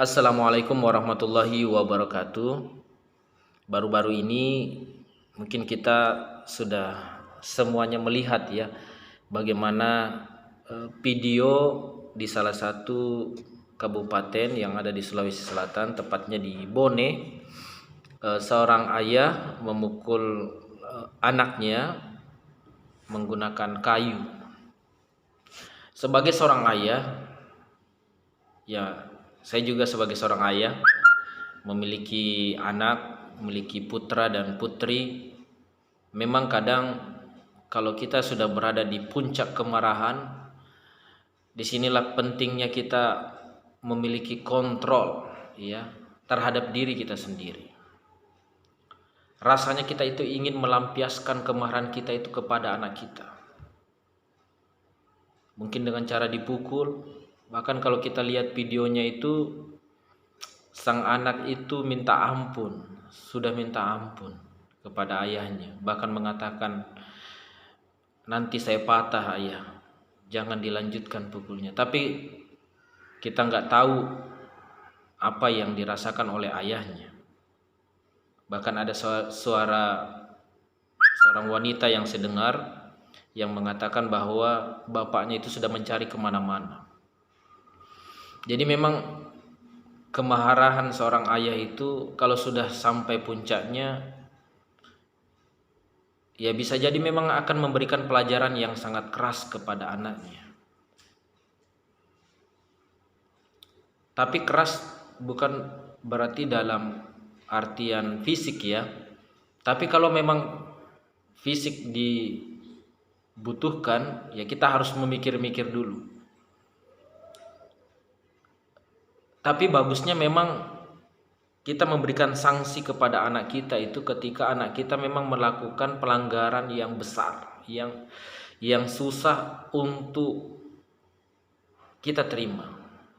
Assalamualaikum warahmatullahi wabarakatuh. Baru-baru ini mungkin kita sudah semuanya melihat ya bagaimana video di salah satu kabupaten yang ada di Sulawesi Selatan, tepatnya di Bone. Seorang ayah memukul anaknya menggunakan kayu. Sebagai seorang ayah, ya saya juga sebagai seorang ayah memiliki anak, memiliki putra dan putri. Memang kadang kalau kita sudah berada di puncak kemarahan, disinilah pentingnya kita memiliki kontrol ya terhadap diri kita sendiri. Rasanya kita itu ingin melampiaskan kemarahan kita itu kepada anak kita. Mungkin dengan cara dipukul, bahkan kalau kita lihat videonya itu sang anak itu minta ampun, sudah minta ampun kepada ayahnya, bahkan mengatakan, nanti saya patah ayah, jangan dilanjutkan pukulnya. Tapi kita nggak tahu apa yang dirasakan oleh ayahnya. Bahkan ada suara seorang wanita yang saya dengar yang mengatakan bahwa bapaknya itu sudah mencari kemana-mana. Jadi memang kemarahan seorang ayah itu kalau sudah sampai puncaknya, ya bisa jadi memang akan memberikan pelajaran yang sangat keras kepada anaknya. Tapi keras bukan berarti dalam artian fisik ya. Tapi kalau memang fisik dibutuhkan, ya kita harus memikir-mikir dulu. Tapi bagusnya memang kita memberikan sanksi kepada anak kita itu ketika anak kita memang melakukan pelanggaran yang besar, yang susah untuk kita terima.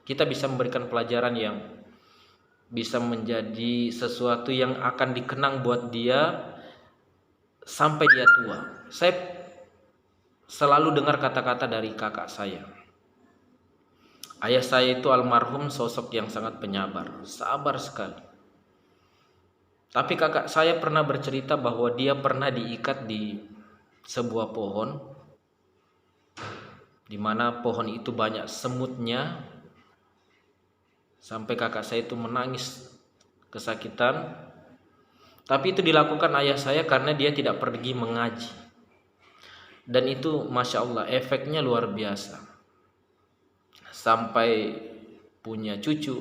Kita bisa memberikan pelajaran yang bisa menjadi sesuatu yang akan dikenang buat dia sampai dia tua. Saya selalu dengar kata-kata dari kakak saya. Ayah saya itu almarhum sosok yang sangat penyabar, sabar sekali. Tapi kakak saya pernah bercerita bahwa dia pernah diikat di sebuah pohon, di mana pohon itu banyak semutnya, sampai kakak saya itu menangis kesakitan. Tapi itu dilakukan ayah saya karena dia tidak pergi mengaji. Dan itu Masya Allah efeknya luar biasa. Sampai punya cucu,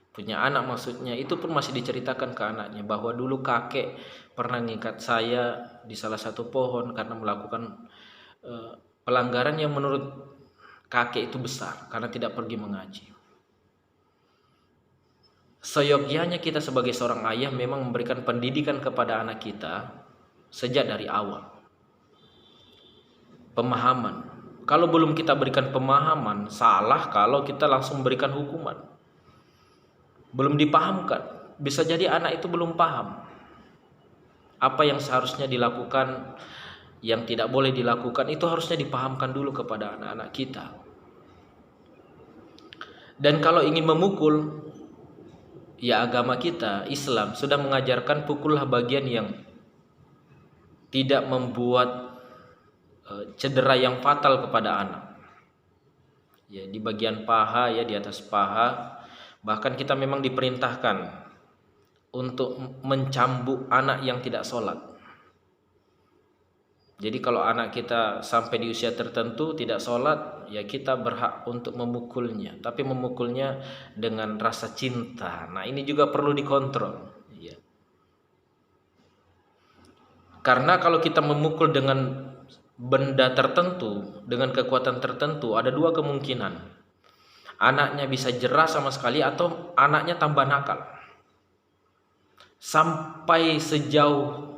punya anak maksudnya, itu pun masih diceritakan ke anaknya bahwa dulu kakek pernah ngikat saya di salah satu pohon karena melakukan pelanggaran yang menurut kakek itu besar karena tidak pergi mengaji. Seyogyanya kita sebagai seorang ayah memang memberikan pendidikan kepada anak kita sejak dari awal. Pemahaman. Kalau belum kita berikan pemahaman, salah kalau kita langsung berikan hukuman. Belum dipahamkan. Bisa jadi anak itu belum paham apa yang seharusnya dilakukan, yang tidak boleh dilakukan, itu harusnya dipahamkan dulu kepada anak-anak kita. Dan kalau ingin memukul, ya agama kita, Islam, sudah mengajarkan pukullah bagian yang tidak membuat cedera yang fatal kepada anak. Ya, di bagian paha, ya di atas paha. Bahkan kita memang diperintahkan untuk mencambuk anak yang tidak sholat. Jadi kalau anak kita sampai di usia tertentu tidak sholat, ya kita berhak untuk memukulnya. Tapi memukulnya dengan rasa cinta. Nah ini juga perlu dikontrol ya. Karena kalau kita memukul dengan benda tertentu, dengan kekuatan tertentu, ada dua kemungkinan. Anaknya bisa jerah sama sekali atau anaknya tambah nakal. Sampai sejauh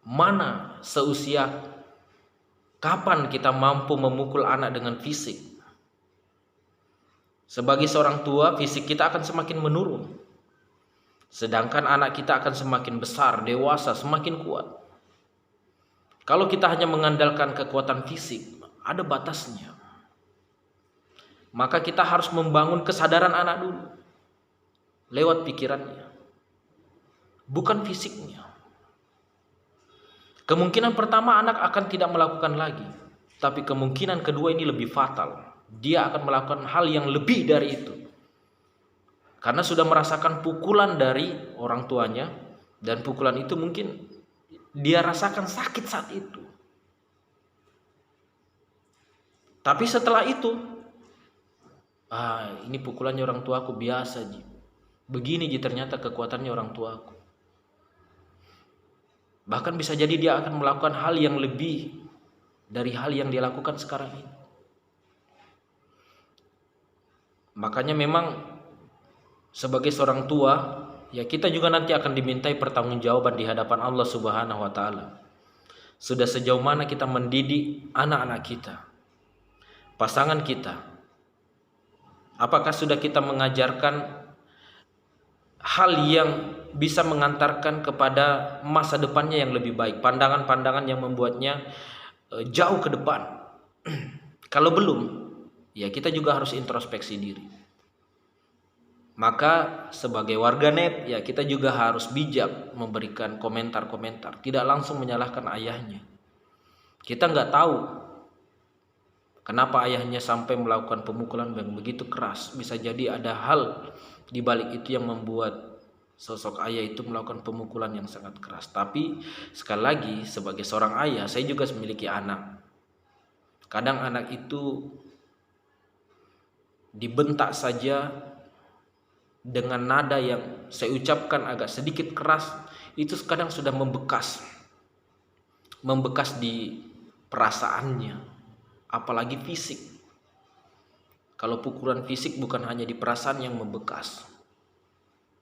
mana seusia kapan kita mampu memukul anak dengan fisik? Sebagai seorang tua, fisik kita akan semakin menurun. Sedangkan anak kita akan semakin besar, dewasa, semakin kuat. Kalau kita hanya mengandalkan kekuatan fisik, ada batasnya. maka kita harus membangun kesadaran anak dulu lewat pikirannya, bukan fisiknya. Kemungkinan pertama anak akan tidak melakukan lagi, tapi kemungkinan kedua ini lebih fatal. Dia akan melakukan hal yang lebih dari itu, karena sudah merasakan pukulan dari orang tuanya, dan pukulan itu mungkin dia rasakan sakit saat itu. Tapi setelah itu, ini pukulannya orang tuaku biasa Ji. Begini Ji ternyata kekuatannya orang tuaku. Bahkan bisa jadi dia akan melakukan hal yang lebih dari hal yang dia lakukan sekarang ini. Makanya memang sebagai seorang tua, ya kita juga nanti akan dimintai pertanggungjawaban di hadapan Allah Subhanahu wa taala. Sudah sejauh mana kita mendidik anak-anak kita, pasangan kita? Apakah sudah kita mengajarkan hal yang bisa mengantarkan kepada masa depannya yang lebih baik, pandangan-pandangan yang membuatnya jauh ke depan? Kalau belum, ya kita juga harus introspeksi diri. Maka sebagai warganet, ya kita juga harus bijak memberikan komentar-komentar, tidak langsung menyalahkan ayahnya. Kita nggak tahu kenapa ayahnya sampai melakukan pemukulan yang begitu keras. Bisa jadi ada hal di balik itu yang membuat sosok ayah itu melakukan pemukulan yang sangat keras. Tapi sekali lagi, sebagai seorang ayah, saya juga memiliki anak. Kadang anak itu dibentak saja dengan nada yang saya ucapkan agak sedikit keras, itu kadang sudah membekas di perasaannya, apalagi fisik. Kalau pukulan fisik bukan hanya di perasaan yang membekas,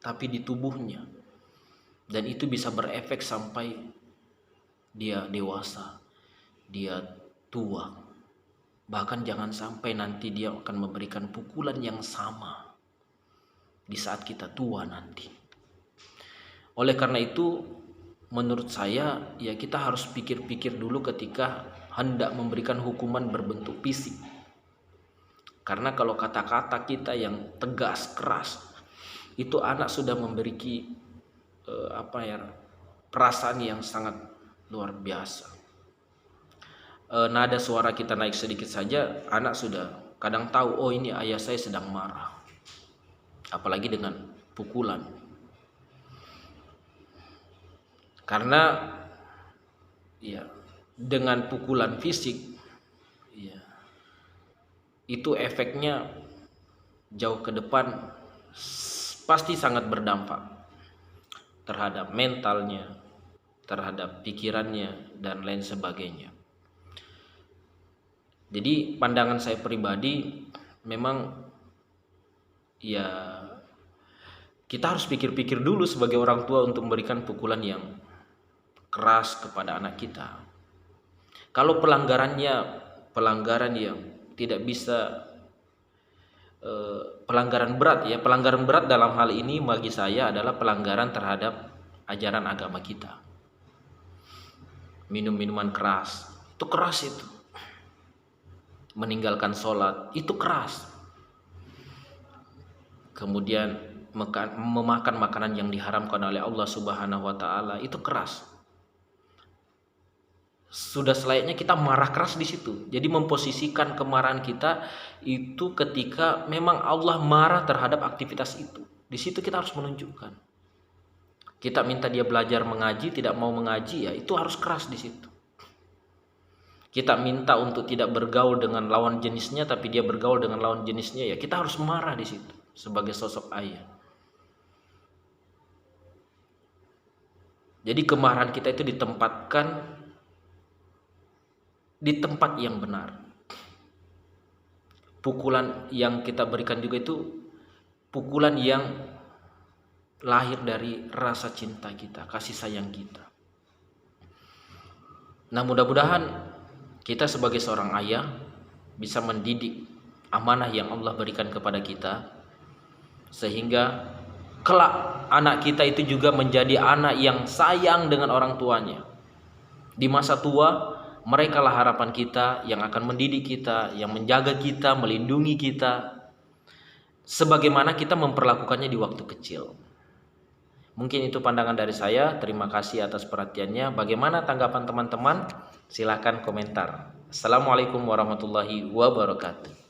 tapi di tubuhnya, dan itu bisa berefek sampai dia dewasa, dia tua, bahkan jangan sampai nanti dia akan memberikan pukulan yang sama di saat kita tua nanti. Oleh karena itu, menurut saya, ya kita harus pikir-pikir dulu ketika hendak memberikan hukuman berbentuk fisik. Karena kalau kata-kata kita yang tegas, keras, itu anak sudah memiliki perasaan yang sangat luar biasa. Nada suara kita naik sedikit saja, anak sudah kadang tahu, oh ini ayah saya sedang marah. Apalagi dengan pukulan. Karena ya dengan pukulan fisik, ya itu efeknya jauh ke depan pasti sangat berdampak terhadap mentalnya, terhadap pikirannya, dan lain sebagainya. Jadi pandangan saya pribadi, memang ya kita harus pikir-pikir dulu sebagai orang tua untuk memberikan pukulan yang keras kepada anak kita. Kalau pelanggaran yang tidak bisa, pelanggaran berat, ya pelanggaran berat dalam hal ini bagi saya adalah pelanggaran terhadap ajaran agama kita. Minum minuman keras, itu keras itu. Meninggalkan sholat, itu keras. Kemudian memakan makanan yang diharamkan oleh Allah Subhanahu wa taala, itu keras. Sudah selayaknya kita marah keras di situ. Jadi memposisikan kemarahan kita itu ketika memang Allah marah terhadap aktivitas itu. Di situ kita harus menunjukkan. Kita minta dia belajar mengaji, tidak mau mengaji, ya itu harus keras di situ. Kita minta untuk tidak bergaul dengan lawan jenisnya, tapi dia bergaul dengan lawan jenisnya, ya kita harus marah di situ sebagai sosok ayah. Jadi kemarahan kita itu ditempatkan di tempat yang benar. Pukulan yang kita berikan juga itu pukulan yang lahir dari rasa cinta kita, kasih sayang kita. Nah, mudah-mudahan kita sebagai seorang ayah bisa mendidik amanah yang Allah berikan kepada kita, sehingga kelak anak kita itu juga menjadi anak yang sayang dengan orang tuanya. Di masa tua mereka lah harapan kita yang akan mendidik kita, yang menjaga kita, melindungi kita, sebagaimana kita memperlakukannya di waktu kecil. Mungkin itu pandangan dari saya. Terima kasih atas perhatiannya. Bagaimana tanggapan teman-teman? Silahkan komentar. Assalamualaikum warahmatullahi wabarakatuh.